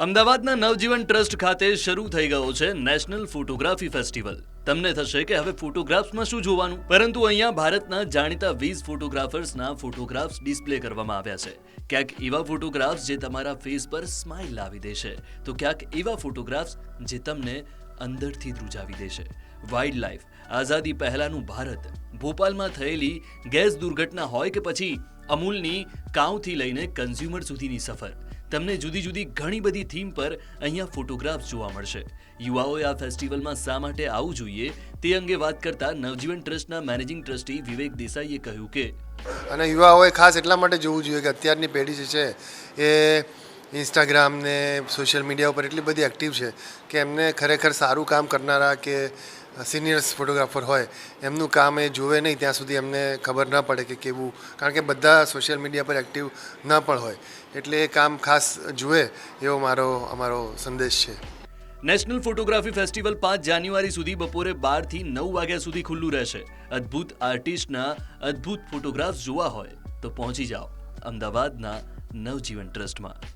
અમદાવાદના નવજીવન ટ્રસ્ટ ખાતે શરૂ થઈ ગયો છે નેશનલ ફોટોગ્રાફી ફેસ્ટિવલ। તમને થશે કે હવે ફોટોગ્રાફ્સમાં શું જોવાનું, પરંતુ અહીંયા ભારતના જાણીતા 20 ફોટોગ્રાફર્સના ફોટોગ્રાફ્સ ડિસ્પ્લે કરવામાં આવ્યા છે। ક્યાંક એવા ફોટોગ્રાફ્સ જે તમારા ફેસ પર સ્માઇલ લાવી દેશે, તો ક્યાંક એવા ફોટોગ્રાફ્સ જે તમને અંદરથી ધ્રુજાવી દેશે। વાઇલ્ડ લાઈફ, આઝાદી પહેલાનું ભારત, ભોપાલમાં થયેલી ગેસ દુર્ઘટના હોય કે પછી અમૂલની કાઉથી લઈને કન્ઝ્યુમર સુધીની સફર, તમને જુદી જુદી ઘણી બધી થીમ પર અહીંયા ફોટોગ્રાફ્સ જોવા મળશે। યુવાઓએ આ ફેસ્ટિવલમાં શા માટે આવવું જોઈએ તે અંગે વાત કરતા નવજીવન ટ્રસ્ટના મેનેજિંગ ટ્રસ્ટી વિવેક દેસાઈએ કહ્યું કે અને યુવાઓએ ખાસ એટલા માટે જોવું જોઈએ કે અત્યારની પેઢી જે છે એ ઇન્સ્ટાગ્રામ ને સોશિયલ મીડિયા ઉપર એટલી બધી એક્ટિવ છે કે એમને ખરેખર સારું કામ કરનારા કે સિનિયર્સ ફોટોગ્રાફર હોય એમનું કામ એ જોવે નહીં ત્યાં સુધી એમને ખબર ન પડે કે કેવું, કારણ કે બધા સોશિયલ મીડિયા પર એક્ટિવ ન પણ હોય, એટલે એ કામ ખાસ જુએ એવો અમારો સંદેશ છે। નેશનલ ફોટોગ્રાફી ફેસ્ટિવલ 5 જાન્યુઆરી સુધી બપોરે 12 થી 9 વાગ્યા સુધી ખુલ્લું રહેશે। અદ્ભુત આર્ટિસ્ટના અદ્ભુત ફોટોગ્રાફ્સ જોવા હોય તો પહોંચી જાઓ અમદાવાદના નવજીવન ટ્રસ્ટમાં।